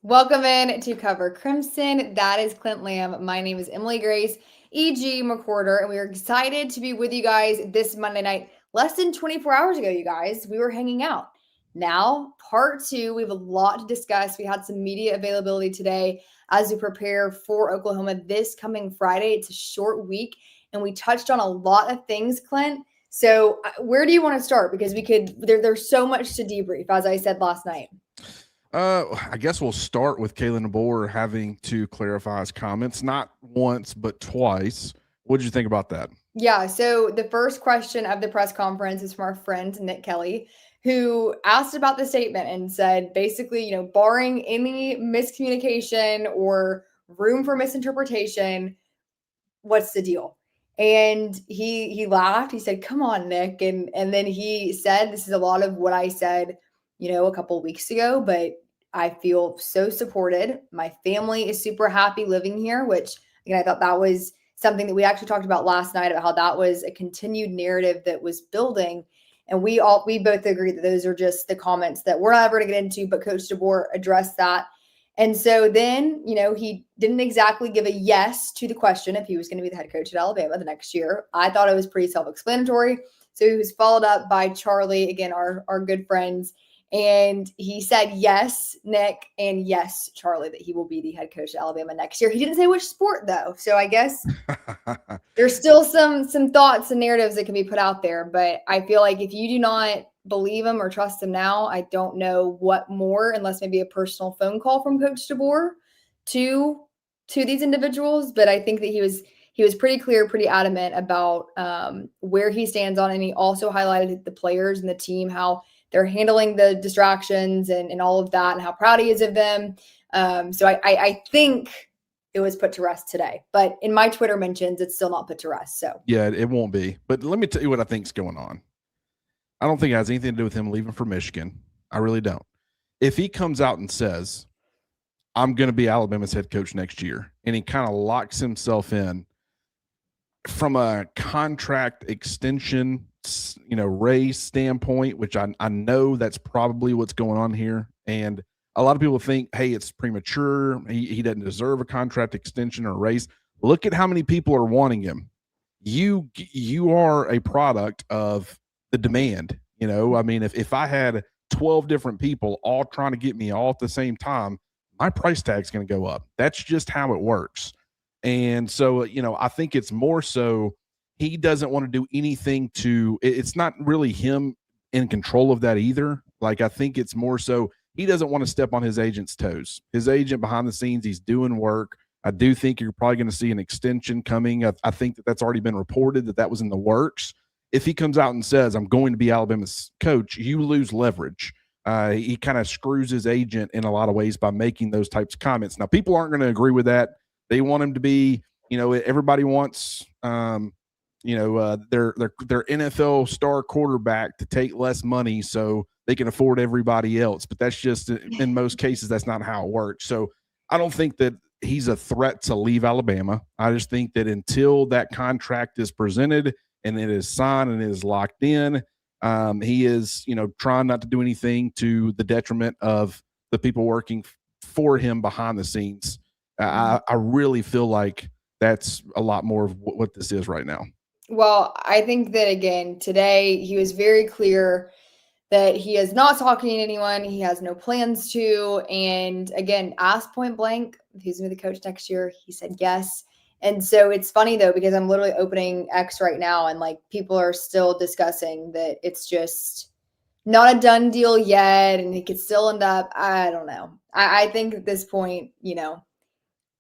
Welcome in to Cover Crimson. That is Clint Lamb. My name is Emily Grace, E.G. McWhorter, and we are excited to be with you guys this Monday night. Less than 24 hours ago, you guys, we were hanging out. Now, part two, we have a lot to discuss. We had some media availability today as we prepare for Oklahoma this coming Friday. It's a short week, and we touched on a lot of things, Clint. So, where do you want to start? Because there's so much to debrief, as I said last night. I guess we'll start with Kalen DeBoer having to clarify his comments, not once, but twice. What did you think about that? Yeah, so the first question of the press conference is from our friend Nick Kelly, who asked about the statement and said basically, barring any miscommunication or room for misinterpretation, what's the deal? And he laughed. He said, "Come on, Nick." And then he said, "This is a lot of what I said, a couple of weeks ago, but I feel so supported. My family is super happy living here," which again, I thought that was something that we actually talked about last night about how that was a continued narrative that was building. And we both agree that those are just the comments that we're not ever going to get into, but Coach DeBoer addressed that. And so then, he didn't exactly give a yes to the question if he was going to be the head coach at Alabama the next year. I thought it was pretty self-explanatory. So he was followed up by Charlie, again, our good friends. And he said, yes, Nick, and yes, Charlie, that he will be the head coach at Alabama next year. He didn't say which sport, though. So I guess there's still some thoughts and narratives that can be put out there. But I feel like if you do not believe him or trust him now, I don't know what more, unless maybe a personal phone call from Coach DeBoer to these individuals. But I think that he was pretty clear, pretty adamant about where he stands on. And he also highlighted the players and the team, how they're handling the distractions and all of that, and how proud he is of them. So I think it was put to rest today. But in my Twitter mentions, it's still not put to rest. So Yeah, it won't be. But let me tell you what I think's going on. I don't think it has anything to do with him leaving for Michigan. I really don't. If he comes out and says, "I'm going to be Alabama's head coach next year," and he kind of locks himself in from a contract extension, raise standpoint, which I know that's probably what's going on here. And a lot of people think, hey, it's premature. He doesn't deserve a contract extension or raise. Look at how many people are wanting him. You are a product of the demand. I mean, if I had 12 different people all trying to get me all at the same time, my price tag's going to go up. That's just how it works. And so, I think it's more so he doesn't want to do anything it's not really him in control of that either. Like, I think it's more so he doesn't want to step on his agent's toes. His agent behind the scenes, he's doing work. I do think you're probably going to see an extension coming. I think that's already been reported that was in the works. If he comes out and says, "I'm going to be Alabama's coach," you lose leverage. He kind of screws his agent in a lot of ways by making those types of comments. Now, people aren't going to agree with that. They want him to be, everybody wants, their NFL star quarterback to take less money so they can afford everybody else. But that's just, in most cases, that's not how it works. So I don't think that he's a threat to leave Alabama. I just think that until that contract is presented and it is signed and it is locked in, he is, trying not to do anything to the detriment of the people working for him behind the scenes. I really feel like that's a lot more of what this is right now. Well, I think that again, today he was very clear that he is not talking to anyone. He has no plans to. And again, asked point blank if he's going to be the coach next year. He said yes. And so it's funny though, because I'm literally opening X right now and like people are still discussing that it's just not a done deal yet. And he could still end up, I don't know. I think at this point,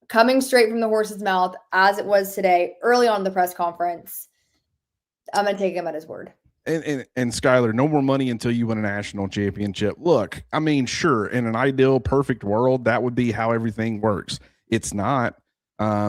coming straight from the horse's mouth as it was today, early on in the press conference, I'm going to take him at his word. And Skyler, no more money until you win a national championship. Look, I mean, sure, in an ideal, perfect world, that would be how everything works. It's not,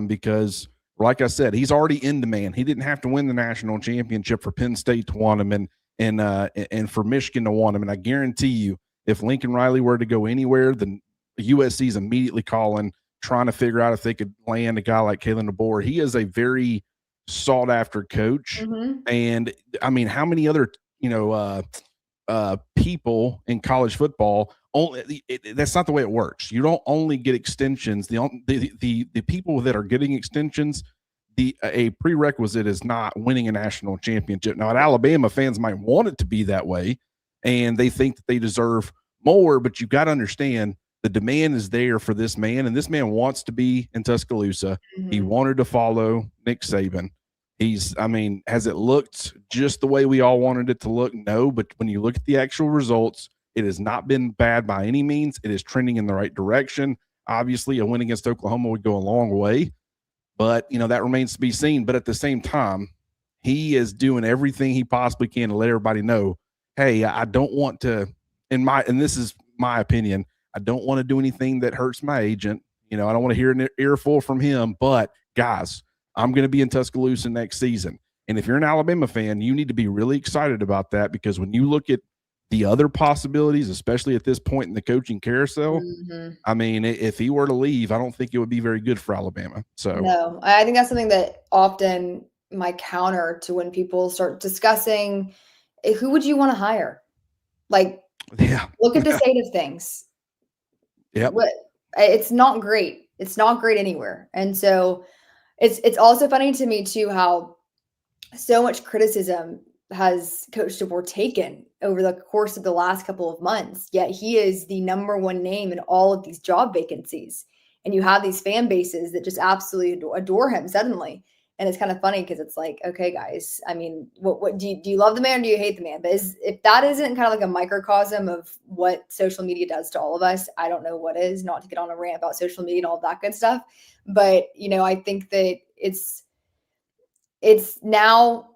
because, like I said, he's already in demand. He didn't have to win the national championship for Penn State to want him and for Michigan to want him. And I guarantee you, if Lincoln Riley were to go anywhere, then USC is immediately calling, trying to figure out if they could land a guy like Kalen DeBoer. He is a very sought after coach. Mm-hmm. And I mean, how many other, people in college football that's not the way it works. You don't only get extensions. The people that are getting extensions, a prerequisite is not winning a national championship. Now, at Alabama, fans might want it to be that way, and they think that they deserve more. But you got to understand the demand is there for this man, and this man wants to be in Tuscaloosa. Mm-hmm. He wanted to follow Nick Saban. Has it looked just the way we all wanted it to look? No, but when you look at the actual results, it has not been bad by any means. It is trending in the right direction. Obviously, a win against Oklahoma would go a long way, but that remains to be seen. But at the same time, he is doing everything he possibly can to let everybody know, hey, I don't want to, and this is my opinion, I don't want to do anything that hurts my agent. I don't want to hear an earful from him, but guys, I'm going to be in Tuscaloosa next season. And if you're an Alabama fan, you need to be really excited about that, because when you look at the other possibilities, especially at this point in the coaching carousel, if he were to leave, I don't think it would be very good for Alabama. So no, I think that's something that often my counter to when people start discussing who would you want to hire? Like, look at the state of things. Yeah, it's not great. It's not great anywhere. And so it's also funny to me too how so much criticism has Coach DeBoer taken over the course of the last couple of months, yet he is the number one name in all of these job vacancies. And you have these fan bases that just absolutely adore him suddenly. And it's kind of funny because it's like, okay, guys, what do you love the man or do you hate the man? But if that isn't kind of like a microcosm of what social media does to all of us, I don't know what is. Not to get on a rant about social media and all that good stuff. But, I think that it's now,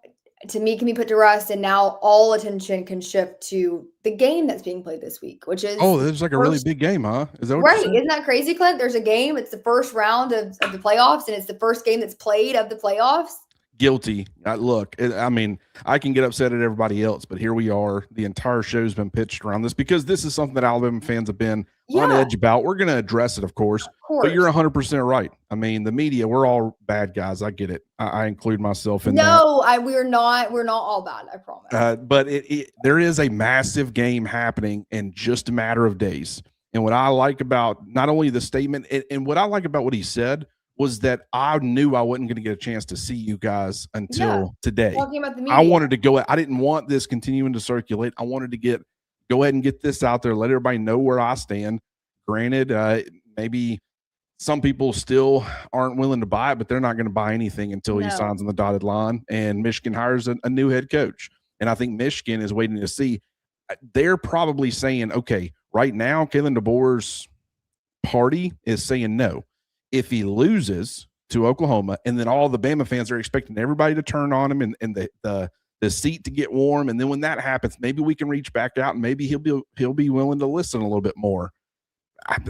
to me, can be put to rest, and now all attention can shift to the game that's being played this week, which is there's like a really big game, huh? Is that what right? Isn't that crazy, Clint? There's a game. It's the first round of the playoffs, and it's the first game that's played of the playoffs. Guilty. Look, I can get upset at everybody else, but here we are. The entire show's been pitched around this because this is something that Alabama fans have been on edge about. We're going to address it, of course, but you're 100% right. The media, we're all bad guys. I get it. I include myself in that. No, we're not all bad. I promise. But there is a massive game happening in just a matter of days. And what I like about not only the statement and what I like about what he said was that I knew I wasn't going to get a chance to see you guys until today. Talking about the media. I wanted to go. I didn't want this continuing to circulate. I wanted to go ahead and get this out there, let everybody know where I stand. Granted, maybe some people still aren't willing to buy it, but they're not going to buy anything until he signs on the dotted line and Michigan hires a new head coach. And I think Michigan is waiting to see. They're probably saying, okay, right now, Kalen DeBoer's party is saying no. If he loses to Oklahoma, and then all the Bama fans are expecting everybody to turn on him and the seat to get warm, and then when that happens, maybe we can reach back out and maybe he'll be willing to listen a little bit more.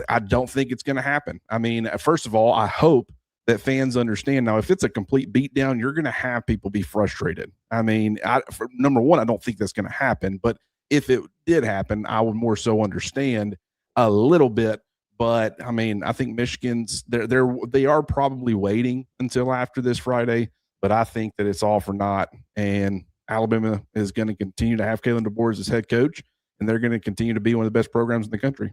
I don't think it's going to happen. First of all, I hope that fans understand. Now, if it's a complete beatdown, you're going to have people be frustrated. Number one, I don't think that's going to happen, but if it did happen, I would more so understand a little bit. But I think Michigan's they are probably waiting until after this Friday, but I think that it's all for naught. And Alabama is going to continue to have Kalen DeBoer as his head coach, and they're going to continue to be one of the best programs in the country.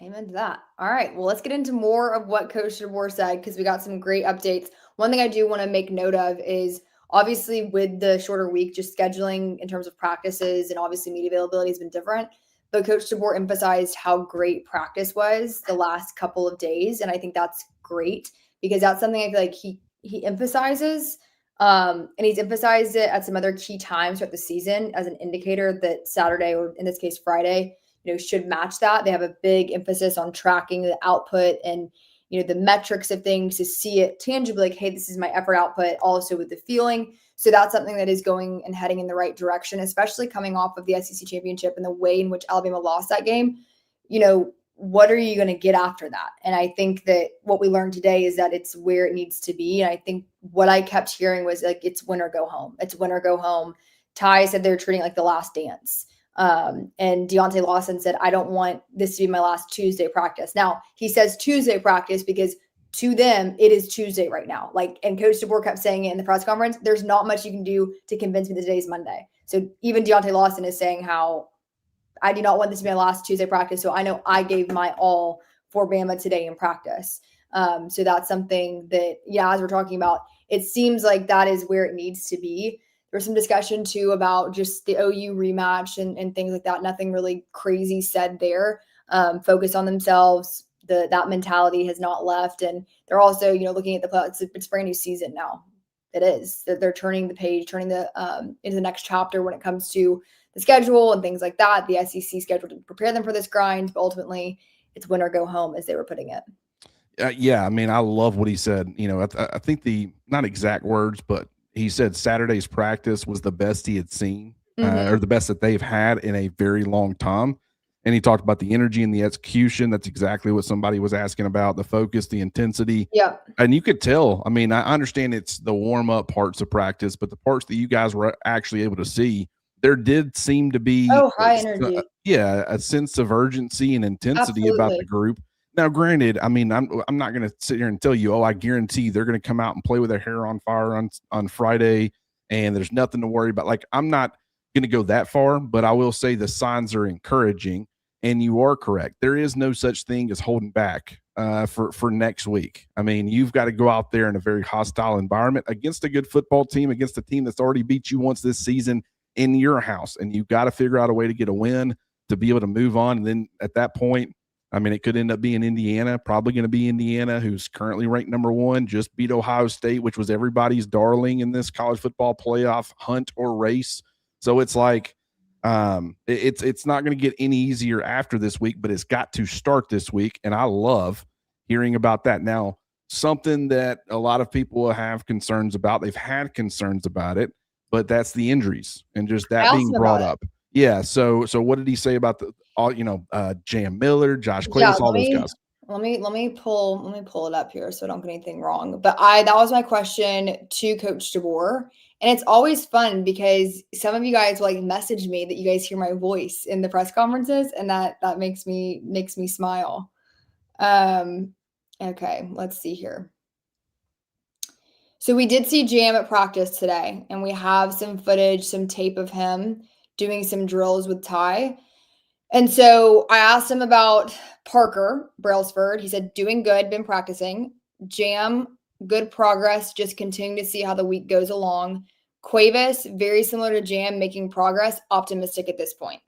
Amen to that. All right. Well, let's get into more of what Coach DeBoer said, because we got some great updates. One thing I do want to make note of is obviously with the shorter week, just scheduling in terms of practices and obviously media availability has been different. But Coach DeBoer emphasized how great practice was the last couple of days. And I think that's great because that's something I feel like he emphasizes. And he's emphasized it at some other key times throughout the season as an indicator that Saturday, or in this case, Friday, should match that. They have a big emphasis on tracking the output and, the metrics of things to see it tangibly, like, hey, this is my effort output, also with the feeling. So that's something that is going and heading in the right direction, especially coming off of the SEC championship and the way in which Alabama lost that game. What are you going to get after that? And I think that what we learned today is that it's where it needs to be. And I think what I kept hearing was like, it's win or go home. It's win or go home. Ty said they're treating it like the last dance. And Deontay Lawson said, I don't want this to be my last Tuesday practice. Now he says Tuesday practice because to them, it is Tuesday right now. And Coach DeBoer kept saying it in the press conference, there's not much you can do to convince me that today's Monday. So even Deontay Lawson is saying how I do not want this to be my last Tuesday practice. So I know I gave my all for Bama today in practice. So that's something that, as we're talking about, it seems like that is where it needs to be. There's some discussion too about just the OU rematch and things like that. Nothing really crazy said there. Focus on themselves. That mentality has not left. And they're also, looking at the playoffs. It's a brand new season now. It is. They're turning the page, turning into the next chapter when it comes to the schedule and things like that. The SEC schedule to prepare them for this grind, but ultimately it's win or go home, as they were putting it. Yeah, I mean, I love what he said. I think not exact words, but he said Saturday's practice was the best he had seen, or the best that they've had in a very long time. And he talked about the energy and the execution. That's exactly what somebody was asking about, the focus, the intensity. Yeah. And you could tell. I mean, I understand it's the warm-up parts of practice, but the parts that you guys were actually able to see, there did seem to be high energy. A sense of urgency and intensity about the group. Now, granted, I mean, I'm not going to sit here and tell you, I guarantee they're going to come out and play with their hair on fire on Friday, and there's nothing to worry about. Like, I'm not going to go that far, but I will say the signs are encouraging. And you are correct. There is no such thing as holding back for next week. I mean, you've got to go out there in a very hostile environment against a good football team, against a team that's already beat you once this season in your house. And you've got to figure out a way to get a win to be able to move on. And then at that point, I mean, it could end up being Indiana, probably going to be Indiana, who's currently ranked number 1, just beat Ohio State, which was everybody's darling in this college football playoff hunt or race. So it's like, it's not going to get any easier after this week, but it's got to start this week. And I love hearing about that. Now, something that a lot of people have concerns about, they've had concerns about it, but that's the injuries and just that being brought up. Yeah. So what did he say about Jam Miller, Josh Clayton, all those guys? Let me pull it up here so I don't get anything wrong. But that was my question to Coach DeBoer. And it's always fun because some of you guys will message me that you guys hear my voice in the press conferences, and that makes me smile. Okay, let's see here. So we did see Jam at practice today, and we have some footage, some tape of him doing some drills with Ty. And so I asked him about Parker Brailsford. He said, doing good, been practicing. Jam, good progress, just continuing to see how the week goes along. Cuevas, very similar to Jam, making progress, optimistic at this point.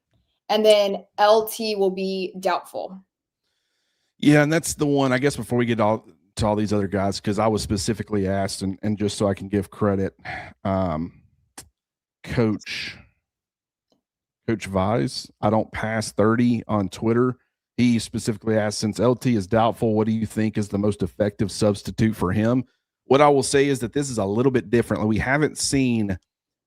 And then LT will be doubtful. Yeah, and that's the one, I guess, before we get to all these other guys, because I was specifically asked, and just so I can give credit, Coach Vise, I don't pass 30 on Twitter. He specifically asked, since LT is doubtful, what do you think is the most effective substitute for him? What I will say is that this is a little bit different. We haven't seen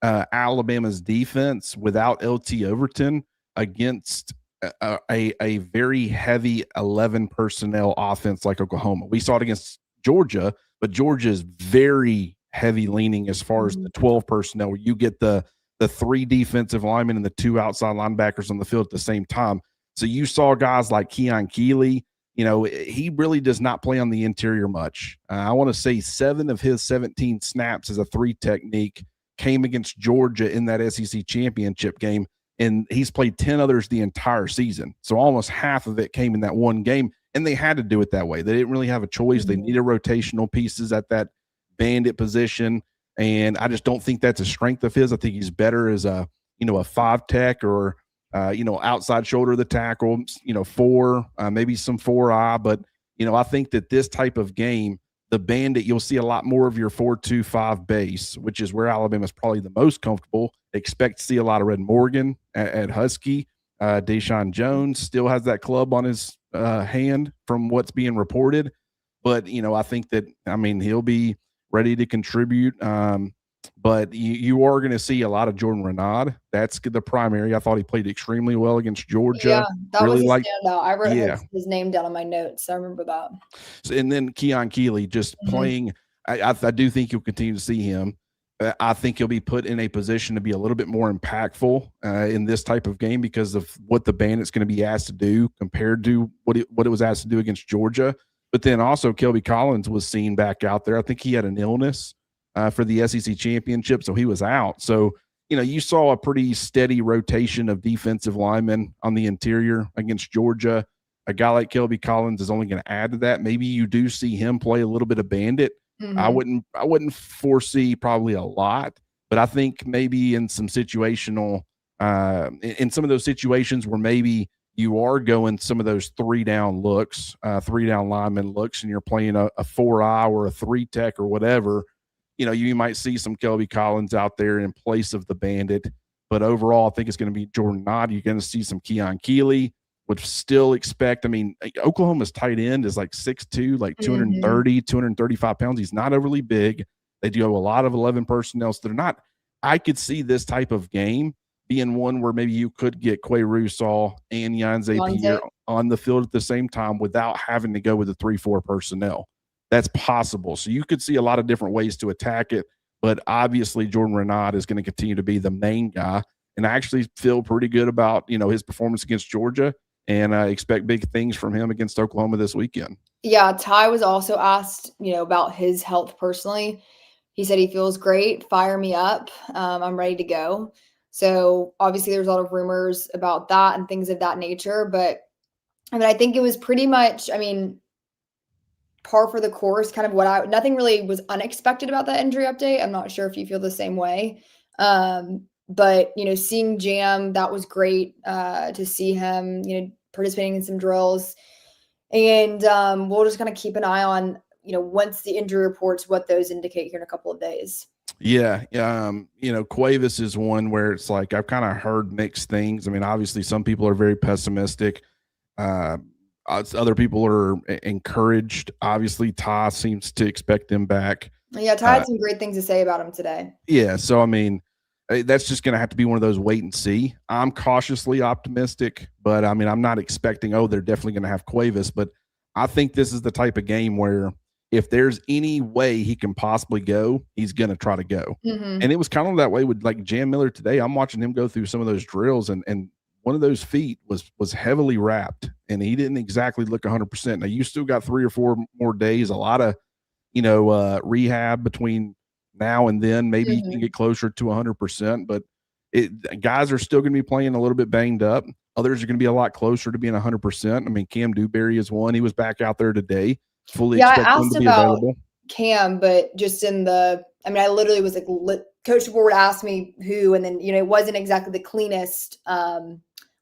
Alabama's defense without LT Overton against a very heavy 11 personnel offense like Oklahoma. We saw it against Georgia, but Georgia is very heavy leaning as far as the 12 personnel, where you get the 3 defensive linemen and the 2 outside linebackers on the field at the same time. So you saw guys like Keon Keeley. He really does not play on the interior much. I want to say 7 of his 17 snaps as a 3 technique came against Georgia in that SEC championship game, and he's played 10 others the entire season. So almost half of it came in that one game, and they had to do it that way. They didn't really have a choice. They needed rotational pieces at that bandit position, and I just don't think that's a strength of his. I think he's better as a 5 tech or outside shoulder of the tackle, 4, maybe some 4-eye. But, I think that this type of game, the bandit, you'll see a lot more of your 4-2-5 base, which is where Alabama's probably the most comfortable. Expect to see a lot of Red Morgan at Husky. Deshaun Jones still has that club on his hand from what's being reported. But, I think that, he'll be ready to contribute. But you are going to see a lot of Jordan Renaud. That's the primary. I thought he played extremely well against Georgia. Yeah, that really was a standout. I wrote his name down on my notes. So I remember that. So, and then Keon Keeley just playing. I do think you'll continue to see him. I think he'll be put in a position to be a little bit more impactful in this type of game because of what the Bandit's going to be asked to do compared to what it was asked to do against Georgia. But then also Kelby Collins was seen back out there. I think he had an illness for the SEC championship, so he was out. So you saw a pretty steady rotation of defensive linemen on the interior against Georgia. A guy like Kelby Collins is only going to add to that. Maybe you do see him play a little bit of bandit. I wouldn't foresee probably a lot, but I think maybe in some situational, in some of those situations where maybe you are going some of those 3-down looks, 3-down lineman looks, and you're playing a 4-eye or a 3-tech or whatever, you might see some Kelby Collins out there in place of the bandit. But overall, I think it's going to be Jordan Nod. You're going to see some Keon Keeley. Would still expect, Oklahoma's tight end is like 6'2", like 230, 235 pounds. He's not overly big. They do have a lot of 11 personnel. So they're not, I could see this type of game being one where maybe you could get Quay Russaw and Yanze Pierre on the field at the same time without having to go with the 3-4 personnel. That's possible. So you could see a lot of different ways to attack it. But obviously, Jordan Renaud is going to continue to be the main guy. And I actually feel pretty good about, his performance against Georgia. And I expect big things from him against Oklahoma this weekend. Yeah, Ty was also asked, about his health personally. He said he feels great. Fire me up. I'm ready to go. So obviously there's a lot of rumors about that and things of that nature. But I think it was pretty much, par for the course, kind of nothing really was unexpected about that injury update. I'm not sure if you feel the same way. But, seeing Jam, that was great to see him, participating in some drills. And we'll just kind of keep an eye on, once the injury reports, what those indicate here in a couple of days. Yeah. Cuevas is one where it's like I've kind of heard mixed things. Obviously, some people are very pessimistic. Other people are encouraged. Obviously, Ty seems to expect him back. Yeah, Ty had some great things to say about him today. Yeah. So, that's just going to have to be one of those wait and see. I'm cautiously optimistic, but I'm not expecting, they're definitely going to have Cuevas. But I think this is the type of game where if there's any way he can possibly go, he's going to try to go. And it was kind of that way with like Jam Miller today. I'm watching him go through some of those drills, and one of those feet was heavily wrapped, and he didn't exactly look 100%. Now, you still got 3 or 4 more days, a lot of, rehab between now and then. Maybe you can get closer to 100%, but guys are still going to be playing a little bit banged up. Others are going to be a lot closer to being 100%. Cam Dewberry is one. He was back out there today. Fully expect him to be available. Cam, but just in the, I literally was like, Coach DeBoer asked me who, and then, it wasn't exactly the cleanest,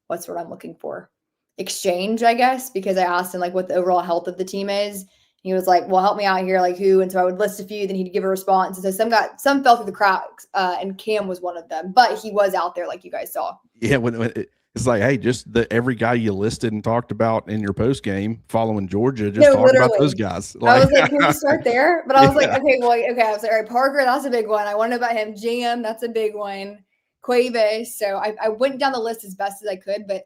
what's what I'm looking for? Exchange, I guess, because I asked him like what the overall health of the team is. He was like, well, help me out here, like who? And so I would list a few, then he'd give a response. And so some fell through the cracks, and Cam was one of them, but he was out there like you guys saw. Yeah, when it's like, hey, just every guy you listed and talked about in your post game following Georgia, just talk about those guys. I was like, can we start there? But I was like, okay. I was like, all right, Parker, that's a big one. I wanted about him. Jam, that's a big one. Cuevas. So I went down the list as best as I could, but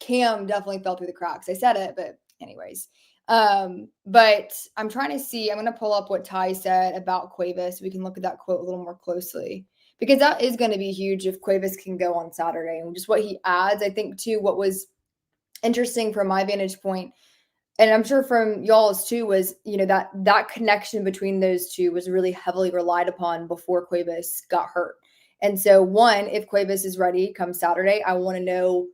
Cam definitely fell through the cracks. I said it, but anyways. But I'm trying to see, I'm going to pull up what Ty said about Cuevas. We can look at that quote a little more closely, because that is going to be huge if Cuevas can go on Saturday, and just what he adds. I think too, what was interesting from my vantage point, and I'm sure from y'all's too, was, that connection between those two was really heavily relied upon before Cuevas got hurt. And so one, if Cuevas is ready come Saturday, I want to know,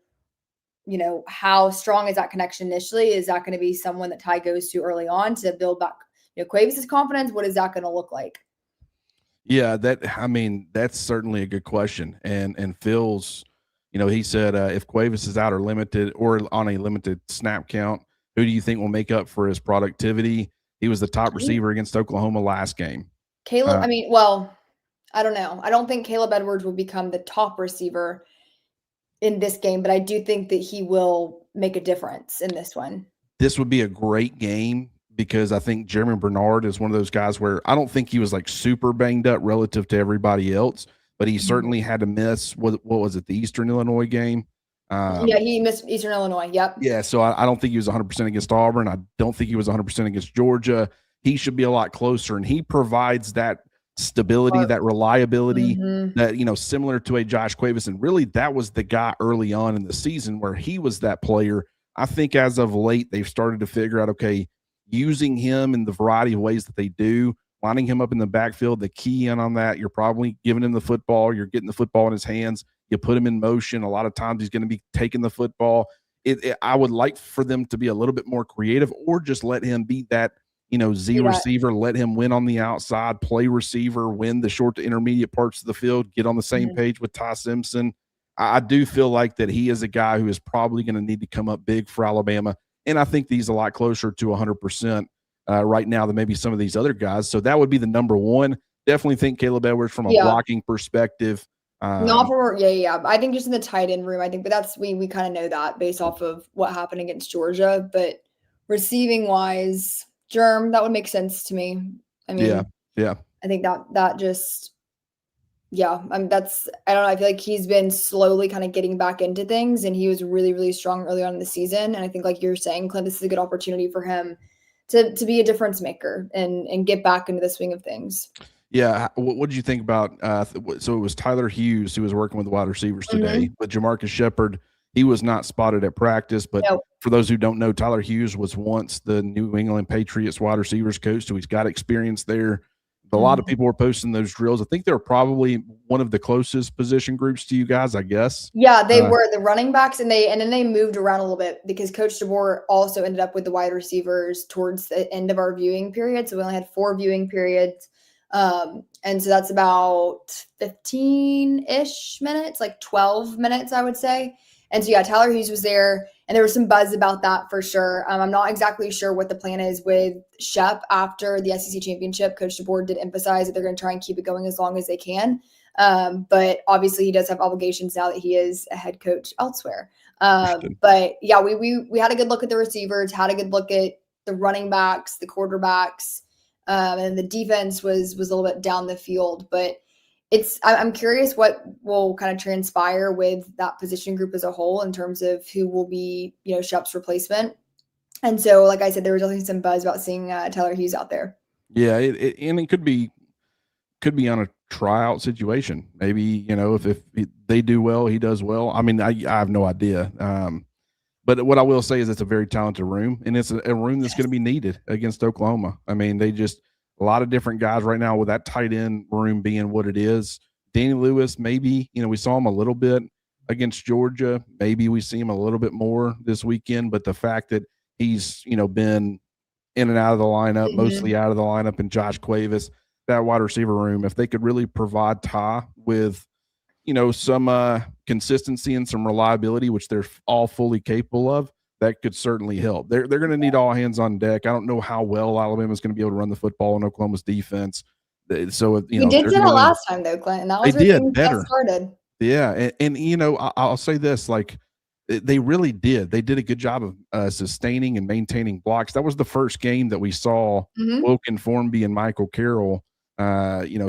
how strong is that connection initially? Is that going to be someone that Ty goes to early on to build back, Cuevas' confidence? What is that going to look like? Yeah, that's certainly a good question. And Phil's, he said, if Cuevas is out or limited or on a limited snap count, who do you think will make up for his productivity? He was the top receiver against Oklahoma last game. Caleb, I don't know. I don't think Caleb Edwards will become the top receiver in this game, but I do think that he will make a difference in this one. This would be a great game because I think Jeremy Bernard is one of those guys where I don't think he was like super banged up relative to everybody else, but he certainly had to miss, what was it, the Eastern Illinois game? Yeah, he missed Eastern Illinois. Yep. Yeah, so I don't think he was 100% against Auburn. I don't think he was 100% against Georgia. He should be a lot closer, and he provides that stability, that reliability, that, similar to a Josh Cuevas. And really, that was the guy early on in the season where he was that player. I think as of late, they've started to figure out, okay, using him in the variety of ways that they do lining him up in the backfield, the key in on that, you're probably giving him the football. You're getting the football in his hands. You put him in motion. A lot of times he's going to be taking the football. I would like for them to be a little bit more creative, or just let him be that, Z receiver, let him win on the outside, play receiver, win the short to intermediate parts of the field, get on the same page with Ty Simpson. I do feel like that he is a guy who is probably going to need to come up big for Alabama. And I think he's a lot closer to 100% right now than maybe some of these other guys. So that would be the number one. Definitely think Caleb Edwards from a blocking perspective. Not for I think just in the tight end room, I think, but that's we kind of know that based off of what happened against Georgia. But receiving wise, Germ, that would make sense to me. I mean, yeah. I think that just that's, I don't know. I feel like he's been slowly kind of getting back into things, and he was really, really strong early on in the season. And I think, like you're saying, Clint, this is a good opportunity for him to be a difference maker and get back into the swing of things. Yeah. What did you think about, so it was Tyler Hughes who was working with the wide receivers today, but Jamarcus Shepard, he was not spotted at practice. But for those who don't know, Tyler Hughes was once the New England Patriots wide receivers coach, so he's got experience there. A lot of people were posting those drills. I think they're probably one of the closest position groups to you guys, I guess. Yeah, they were the running backs, and then they moved around a little bit because Coach DeBoer also ended up with the wide receivers towards the end of our viewing period. So we only had 4 viewing periods. And so that's about 15-ish minutes, like 12 minutes, I would say. And so, Tyler Hughes was there, and there was some buzz about that for sure. I'm not exactly sure what the plan is with Shep after the SEC championship. Coach DeBoer did emphasize that they're going to try and keep it going as long as they can. But obviously he does have obligations now that he is a head coach elsewhere. But we had a good look at the receivers, had a good look at the running backs, the quarterbacks, and the defense was a little bit down the field, but I'm curious what will kind of transpire with that position group as a whole in terms of who will be, Shep's replacement. And so, like I said, there was definitely some buzz about seeing Tyler Hughes out there. Yeah, and it could be on a tryout situation. Maybe, if they do well, he does well. I mean, I have no idea. But what I will say is it's a very talented room, and it's a room that's going to be needed against Oklahoma. I mean, a lot of different guys right now with that tight end room being what it is. Danny Lewis, maybe, we saw him a little bit against Georgia. Maybe we see him a little bit more this weekend, but the fact that he's, been in and out of the lineup, mostly out of the lineup, and Josh Cuevas, that wide receiver room, if they could really provide Ty with, some consistency and some reliability, which they're all fully capable of, that could certainly help. They're going to need all hands on deck. I don't know how well Alabama's going to be able to run the football in Oklahoma's defense. So, we did say that last time, though, Clint, and that was where things got started. Yeah, and I'll say this, like, they really did. They did a good job of sustaining and maintaining blocks. That was the first game that we saw Woken Formby and Michael Carroll,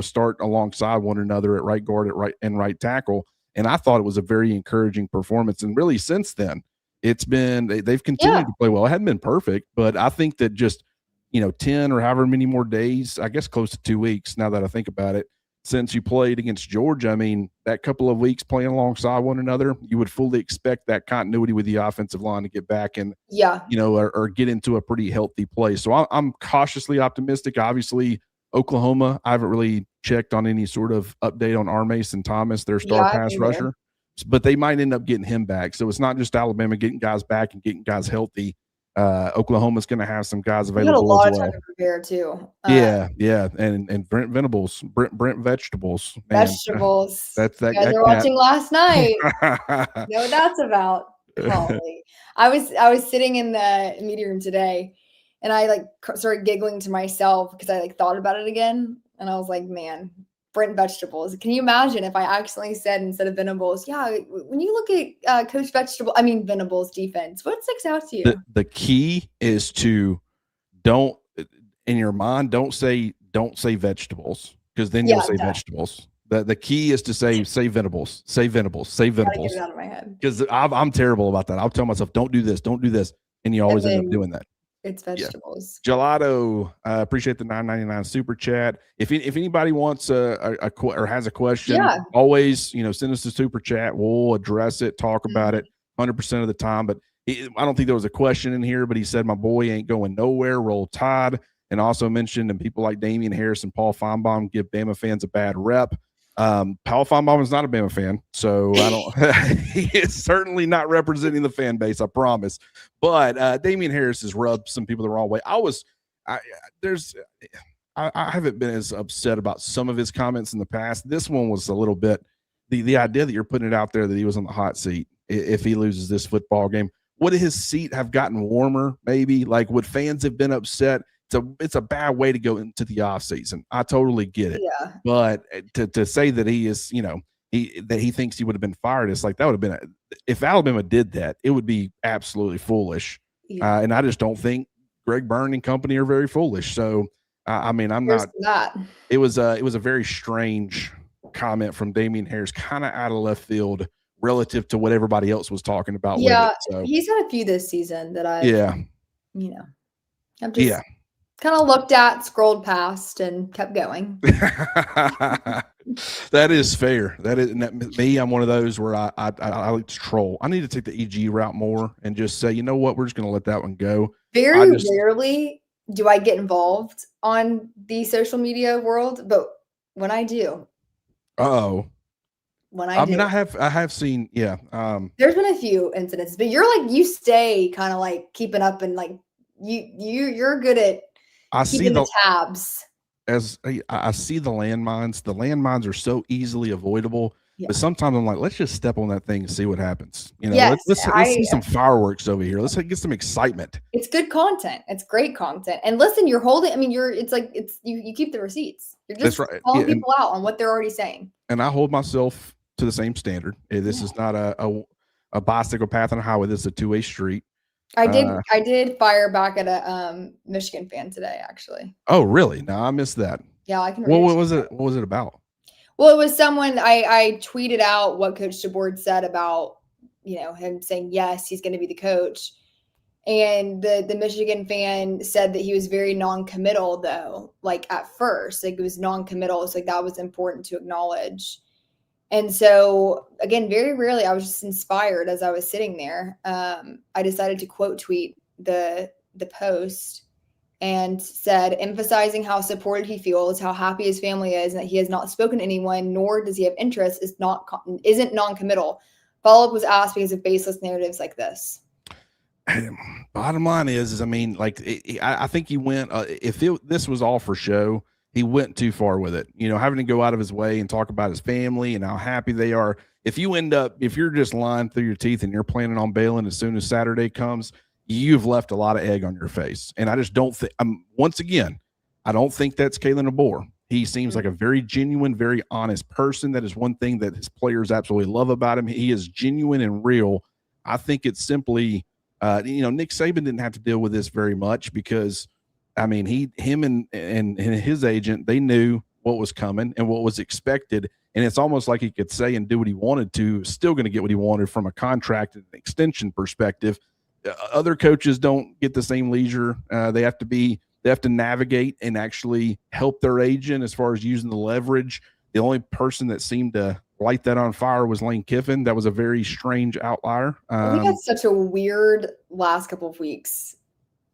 start alongside one another at right guard, at right tackle. And I thought it was a very encouraging performance. And really, since then, it's been, they've continued to play well. It hadn't been perfect, but I think that just, 10 or however many more days, I guess close to 2 weeks now that I think about it, since you played against Georgia, I mean, that couple of weeks playing alongside one another, you would fully expect that continuity with the offensive line to get back and, or get into a pretty healthy place. So I'm cautiously optimistic. Obviously, Oklahoma, I haven't really checked on any sort of update on R. Mason Thomas, their star pass rusher, but they might end up getting him back. So it's not just Alabama getting guys back and getting guys healthy. Oklahoma's going to have some guys available. You had a lot of time to prepare too. And Brent Venables, Brent Vegetables. Man, that's that. You guys were watching last night. You know what that's about. Golly. I was sitting in the meeting room today, and I started giggling to myself because I thought about it again, and I was like, man. Brent Vegetables. Can you imagine if I accidentally said instead of Venables, when you look at Coach Venables defense, what sticks out to you? The key is to don't say vegetables, because then you'll say vegetables. The key is to say Venables, say Venables. Get it out of my head. Because I'm terrible about that. I'll tell myself, don't do this, and you always end up doing that. It's vegetables. Yeah. Gelato, appreciate the $9.99 super chat. If anybody wants or has a question, always send us a super chat. We'll address it, talk about it 100% of the time. But I don't think there was a question in here. But he said, "My boy ain't going nowhere. Roll Tide." and also mentioned, and people like Damian Harris and Paul Feinbaum give Bama fans a bad rep. Paul Feinbaum is not a Bama fan, so I don't. He is certainly not representing the fan base, I promise. But Damian Harris has rubbed some people the wrong way. I haven't been as upset about some of his comments in the past. This one was a little bit the idea that you're putting it out there that he was on the hot seat if he loses this football game. Would his seat have gotten warmer? Maybe, like, would fans have been upset? It's a bad way to go into the offseason. I totally get it. Yeah. But to say that he is, that he thinks he would have been fired, it's like that would have been if Alabama did that, it would be absolutely foolish. Yeah. And I just don't think Greg Byrne and company are very foolish. So I'm There's not. That. It was a very strange comment from Damian Harris, kind of out of left field relative to what everybody else was talking about. Yeah, with it, so. He's had a few this season that I've just kind of looked at, scrolled past, and kept going. That is fair. Me. I'm one of those where I like to troll. I need to take the EG route more and just say, you know what, we're just going to let that one go. Very rarely do I get involved on the social media world, but when I do, when I do, I have seen, there's been a few incidents, but you stay kind of like keeping up, and like you're good at keeping the tabs. As I see the landmines are so easily avoidable. Yeah. But sometimes I'm like, let's just step on that thing and see what happens. Let's see some fireworks over here. Let's get some excitement. It's good content. It's great content. And listen, you're holding. I mean, you keep the receipts. You're just calling people out on what they're already saying. And I hold myself to the same standard. This is not a bicycle path on a highway. This is a two-way street. I did fire back at a Michigan fan today, actually. Oh, really? No, I missed that. Yeah, I can. Well, what was it about? Well, it was someone I tweeted out what Coach DeBoer said about him saying yes, he's going to be the coach, and the Michigan fan said that he was very non-committal though. Like at first, like it was non-committal. It's like that was important to acknowledge. And so, again, very rarely, I was just inspired as I was sitting there. I decided to quote tweet the post and said, emphasizing how supported he feels, how happy his family is, and that he has not spoken to anyone, nor does he have interest, isn't non-committal. Follow-up was asked because of baseless narratives like this. Bottom line is I mean, like, I think he went, this was all for show, he went too far with it, having to go out of his way and talk about his family and how happy they are. If you're just lying through your teeth and you're planning on bailing as soon as Saturday comes, you've left a lot of egg on your face. And I just don't think, once again, I don't think that's Kalen DeBoer. He seems like a very genuine, very honest person. That is one thing that his players absolutely love about him. He is genuine and real. I think it's simply, Nick Saban didn't have to deal with this very much because, I mean, him and his agent, they knew what was coming and what was expected. And it's almost like he could say and do what he wanted to, still going to get what he wanted from a contract and extension perspective. Other coaches don't get the same leisure. They have to navigate and actually help their agent as far as using the leverage. The only person that seemed to light that on fire was Lane Kiffin. That was a very strange outlier. I think that's such a weird last couple of weeks.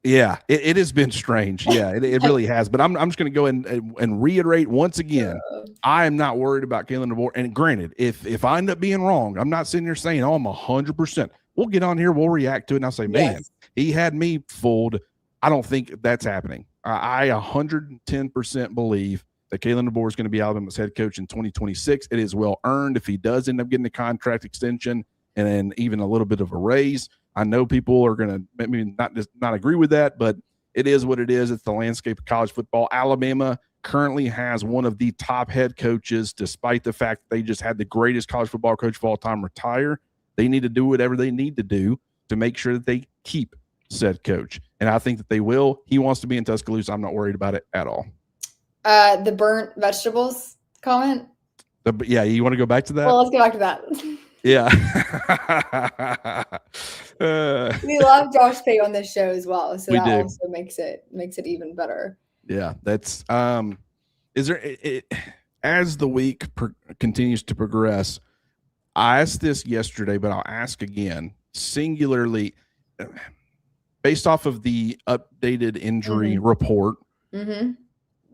Yeah, it has been strange. Yeah, it really has. But I'm just going to go and reiterate once again, I am not worried about Kalen DeBoer. And granted, if I end up being wrong, I'm not sitting here saying, I'm 100%. We'll get on here, we'll react to it, and I'll say, man, he had me fooled. I don't think that's happening. I 110% believe that Kalen DeBoer is going to be Alabama's head coach in 2026. It is well earned if he does end up getting a contract extension and then even a little bit of a raise. I know people are going to maybe not agree with that, but it is what it is. It's the landscape of college football. Alabama currently has one of the top head coaches, despite the fact that they just had the greatest college football coach of all time retire. They need to do whatever they need to do to make sure that they keep said coach. And I think that they will. He wants to be in Tuscaloosa. I'm not worried about it at all. The burnt vegetables comment? Yeah, you want to go back to that? Well, let's go back to that. Yeah. We love Josh Pate on this show as well, so that do. also makes it even better. Yeah, that's is there as the week continues to progress. I asked this yesterday, but I'll ask again, singularly based off of the updated injury report. Mm-hmm.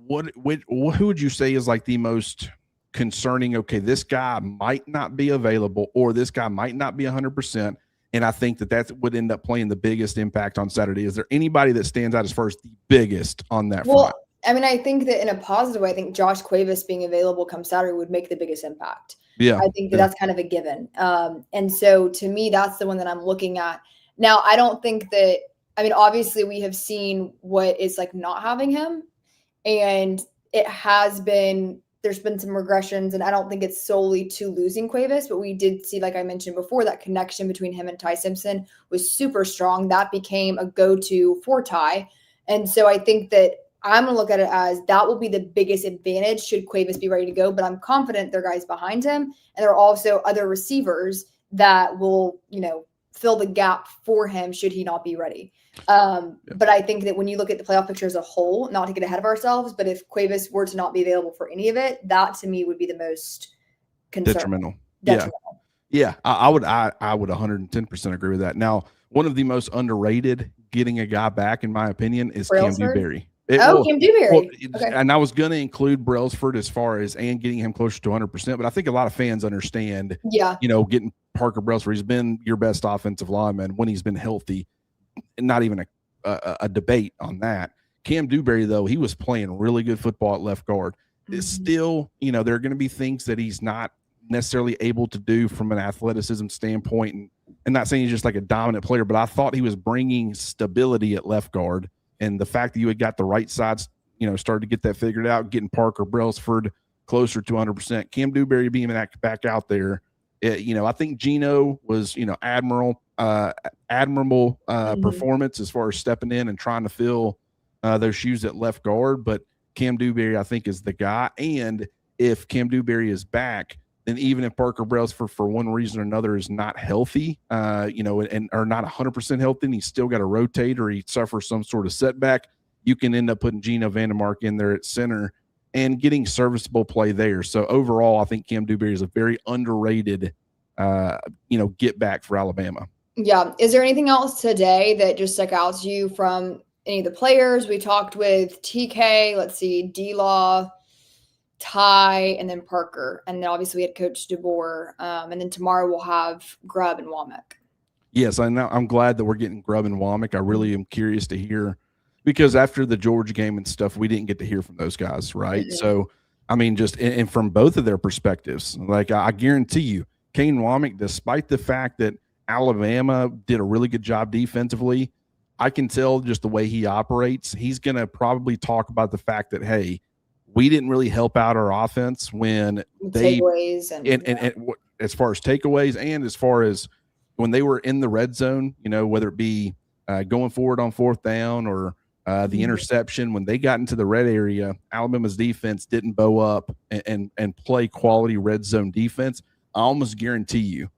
Who would you say is like the most concerning? Okay, this guy might not be available, or this guy might not be 100%. And I think that would end up playing the biggest impact on Saturday. Is there anybody that stands out as far as the biggest on that front? I mean, I think that in a positive way, I think Josh Cuevas being available come Saturday would make the biggest impact. Yeah. I think that's kind of a given. And so to me, that's the one that I'm looking at. Now, I don't think that, I mean, obviously we have seen what is like not having him, and there's been some regressions, and I don't think it's solely to losing Cuevas, but we did see, like I mentioned before, that connection between him and Ty Simpson was super strong. That became a go-to for Ty. And so I think that I'm going to look at it as that will be the biggest advantage should Cuevas be ready to go, but I'm confident there are guys behind him, and there are also other receivers that will, fill the gap for him should he not be ready. But I think that when you look at the playoff picture as a whole, not to get ahead of ourselves, but if Cuevas were to not be available for any of it, that to me would be the most detrimental. Yeah. I would 110% agree with that. Now, one of the most underrated getting a guy back, in my opinion, is Cam Dewberry. Cam Dewberry. Okay. And I was going to include Brailsford as far as and getting him closer to 100%, but I think a lot of fans understand, getting Parker Brailsford. He's been your best offensive lineman when he's been healthy. Not even a debate on that. Cam Dewberry, though, he was playing really good football at left guard. Mm-hmm. It's still, there are going to be things that he's not necessarily able to do from an athleticism standpoint. And not saying he's just like a dominant player, but I thought he was bringing stability at left guard. And the fact that you had got the right sides, started to get that figured out, getting Parker Brailsford closer to 100%. Cam Dewberry being back out there, I think Geno was, admirable performance as far as stepping in and trying to fill those shoes at left guard. But Cam Dewberry, I think, is the guy. And if Cam Dewberry is back, then even if Parker Brailsford for one reason or another is not healthy, and or not 100% healthy, and he's still got to rotate or he suffers some sort of setback, you can end up putting Geno Vandermark in there at center and getting serviceable play there. So overall, I think Cam Dewberry is a very underrated, get back for Alabama. Yeah. Is there anything else today that just stuck out to you from any of the players? We talked with TK, let's see, D-Law, Ty, and then Parker. And then obviously we had Coach DeBoer. And then tomorrow we'll have Grubb and Womack. Yes, I'm glad that we're getting Grubb and Womack. I really am curious to hear, because after the Georgia game and stuff, we didn't get to hear from those guys, right? Mm-hmm. So, I mean, just and from both of their perspectives, like I guarantee you, Kane Womack, despite the fact that Alabama did a really good job defensively, I can tell just the way he operates, he's going to probably talk about the fact that, hey, we didn't really help out our offense when takeaways and as far as takeaways and as far as when they were in the red zone, whether it be going forward on fourth down or the interception, when they got into the red area, Alabama's defense didn't bow up and play quality red zone defense. I almost guarantee you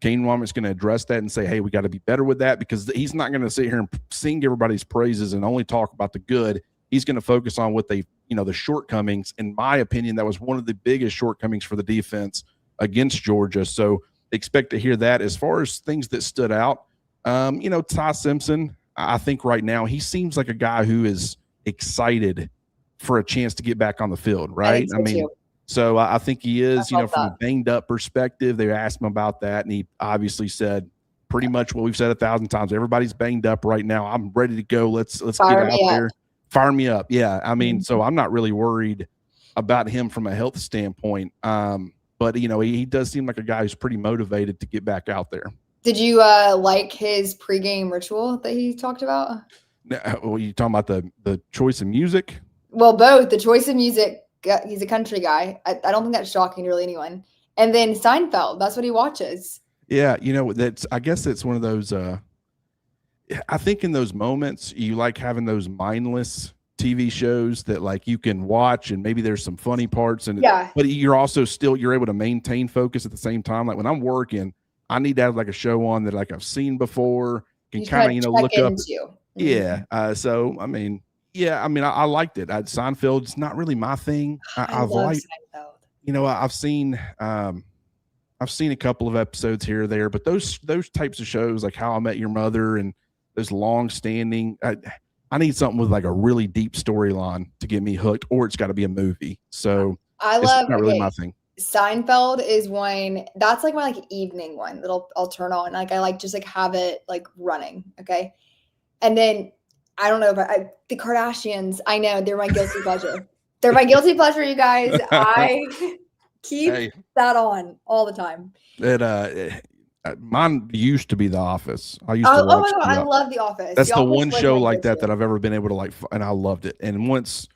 Kane Womack's going to address that and say, hey, we got to be better with that, because he's not going to sit here and sing everybody's praises and only talk about the good. He's going to focus on what they, the shortcomings. In my opinion, that was one of the biggest shortcomings for the defense against Georgia. So expect to hear that. As far as things that stood out, Ty Simpson, I think right now he seems like a guy who is excited for a chance to get back on the field, right? I mean, so I think he is, from a banged up perspective. They asked him about that, and he obviously said pretty much what we've said 1,000 times. Everybody's banged up right now. I'm ready to go. Let's get out there. Fire me up. Yeah. I mean, so I'm not really worried about him from a health standpoint. But he does seem like a guy who's pretty motivated to get back out there. Did you like his pregame ritual that he talked about? Well, you talking about the choice of music? Well, both the choice of music. He's a country guy. I don't think that's shocking to really anyone. And then Seinfeld, that's what he watches. Yeah, I guess it's one of those. I think in those moments, you like having those mindless TV shows that like you can watch, and maybe there's some funny parts, but you're also you're able to maintain focus at the same time. Like when I'm working, I need to have like a show on that like I've seen before, can kind of look up. Yeah. So I mean. Yeah, I mean, I liked it. Seinfeld's not really my thing. I've liked Seinfeld. I've seen a couple of episodes here or there, but those types of shows like How I Met Your Mother and those long-standing, I need something with like a really deep storyline to get me hooked, or it's got to be a movie. So I it's love not really my thing. Seinfeld is one that's like my like evening one that I'll turn on. Like I like just like have it like running. Okay. And then I don't know if the Kardashians, I know they're my guilty pleasure. They're my guilty pleasure, you guys. I keep Hey, that on all the time. mine used to be The Office. I used to Oh my watch God, I love The Office. that's The the Office one was show my like that go-to. that I've ever been able to like, and I loved it. And once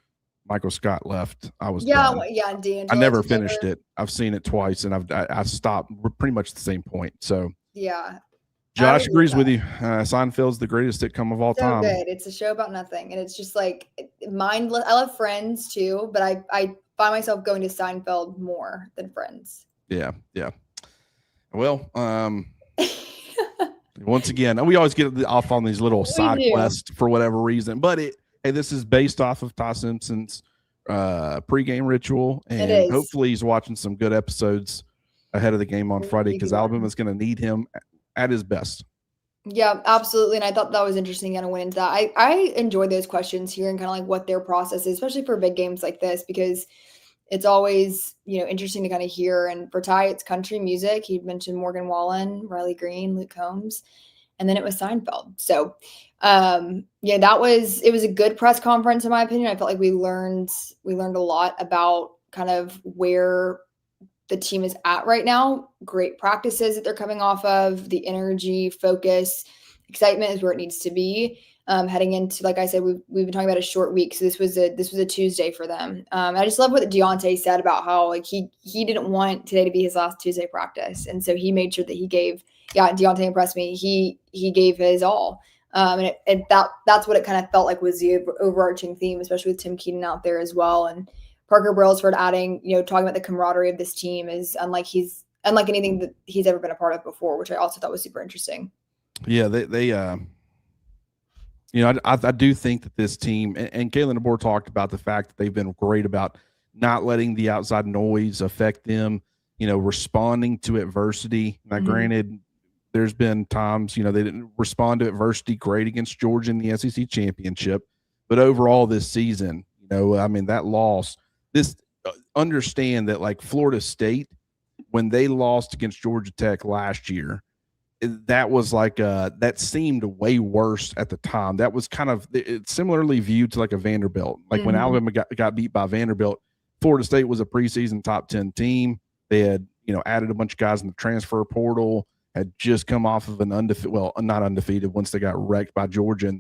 Michael Scott left, I was Yeah, done. yeah, and I D'Angelo never took finished over. it. I've seen it twice, and I stopped. We're pretty much the same point. So Yeah, I Josh already knew agrees with that. you. Seinfeld's the greatest sitcom of all So time. good. It's a show about nothing, and it's just like mindless. I love Friends too, but I find myself going to Seinfeld more than Friends. Yeah, yeah. Well, once again, we always get off on these little We side do. quests for whatever reason, but hey, this is based off of Ty Simpson's pregame ritual, It and is. hopefully he's watching some good episodes ahead of the game on Friday because Alabama's going to need him at his best. Yeah, absolutely. And I thought that was interesting kind of went into that. I enjoy those questions here and kind of like what their process is, especially for big games like this, because it's always, interesting to kind of hear. And for Ty, it's country music. He mentioned Morgan Wallen, Riley Green, Luke Combs, and then it was Seinfeld. So yeah, it was a good press conference in my opinion. I felt like we learned a lot about kind of where the team is at right now. Great practices that they're coming off of, the energy, focus, excitement is where it needs to be. Heading into, like I said, we've been talking about a short week, so this was a Tuesday for them. I just love what Deontay said about how like he didn't want today to be his last Tuesday practice, and so he made sure that he gave. Yeah, Deontay impressed me. He gave his all, and that's what it kind of felt like was the overarching theme, especially with Tim Keaton out there as well, and Parker Brailsford adding, talking about the camaraderie of this team is unlike anything that he's ever been a part of before, which I also thought was super interesting. Yeah, they I do think that this team and Kalen DeBoer talked about the fact that they've been great about not letting the outside noise affect them, responding to adversity. Now, granted, there's been times, they didn't respond to adversity great against Georgia in the SEC championship, but overall this season, that loss, understand that like Florida State, when they lost against Georgia Tech last year, that was like that seemed way worse at the time. That was kind of similarly viewed to like a Vanderbilt. Like when Alabama got beat by Vanderbilt, Florida State was a preseason top 10 team. They had, added a bunch of guys in the transfer portal, had just come off of an not undefeated once they got wrecked by Georgia in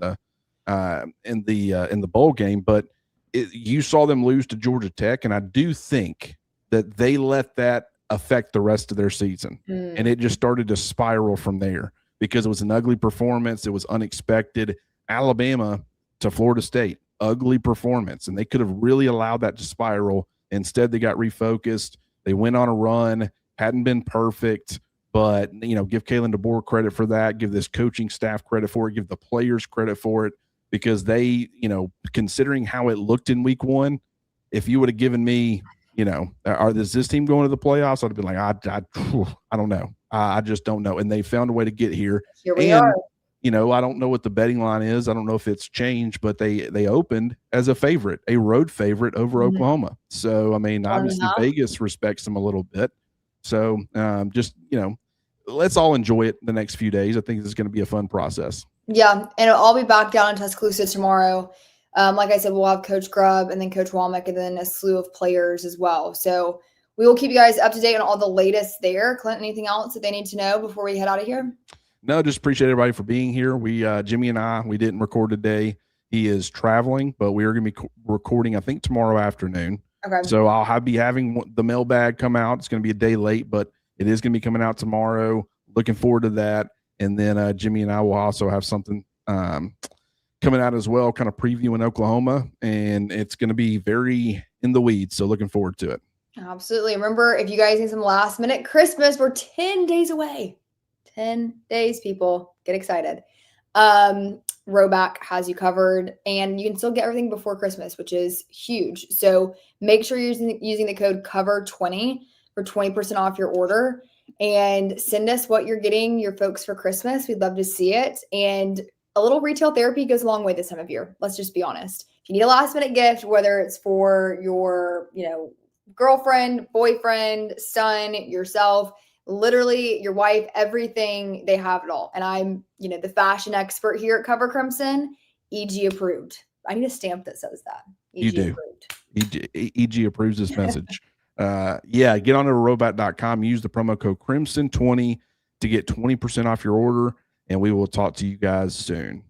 the bowl game. But you saw them lose to Georgia Tech, and I do think that they let that affect the rest of their season. And it just started to spiral from there because it was an ugly performance. It was unexpected. Alabama to Florida State, ugly performance. And they could have really allowed that to spiral. Instead, they got refocused. They went on a run, hadn't been perfect, but, give Kalen DeBoer credit for that. Give this coaching staff credit for it. Give the players credit for it because they, considering how it looked in week one, if you would have given me, is this team going to the playoffs? I'd have been like, I don't know. I just don't know. And they found a way to get here. Here we are. I don't know what the betting line is. I don't know if it's changed, but they opened as a favorite, a road favorite over Oklahoma. So, obviously Vegas respects them a little bit. So let's all enjoy it the next few days. I think this is going to be a fun process. Yeah. And I'll be back down in Tuscaloosa tomorrow. Like I said, we'll have Coach Grubb and then Coach Womack and then a slew of players as well. So we will keep you guys up to date on all the latest there. Clint, anything else that they need to know before we head out of here? No, just appreciate everybody for being here. We, Jimmy and I, we didn't record today. He is traveling, but we are going to be recording, I think, tomorrow afternoon. Okay. So I'll be having the mailbag come out. It's going to be a day late, but it is going to be coming out tomorrow. Looking forward to that. And then Jimmy and I will also have something coming out as well, kind of previewing Oklahoma, and it's going to be very in the weeds. So looking forward to it. Absolutely. Remember, if you guys need some last minute Christmas, we're 10 days away. 10 days, people. Get excited. Roback has you covered, and you can still get everything before Christmas, which is huge. So make sure you're using the code COVER20 for 20% off your order, and send us what you're getting your folks for Christmas. We'd love to see it. And a little retail therapy goes a long way this time of year. Let's just be honest. If you need a last minute gift, whether it's for your, girlfriend, boyfriend, son, yourself, literally your wife, everything, they have it all. And I'm, the fashion expert here at Cover Crimson, EG approved. I need a stamp that says that. EG You do. approved. EG approves this message. Get on to robot.com. Use the promo code Crimson20 to get 20% off your order, and we will talk to you guys soon.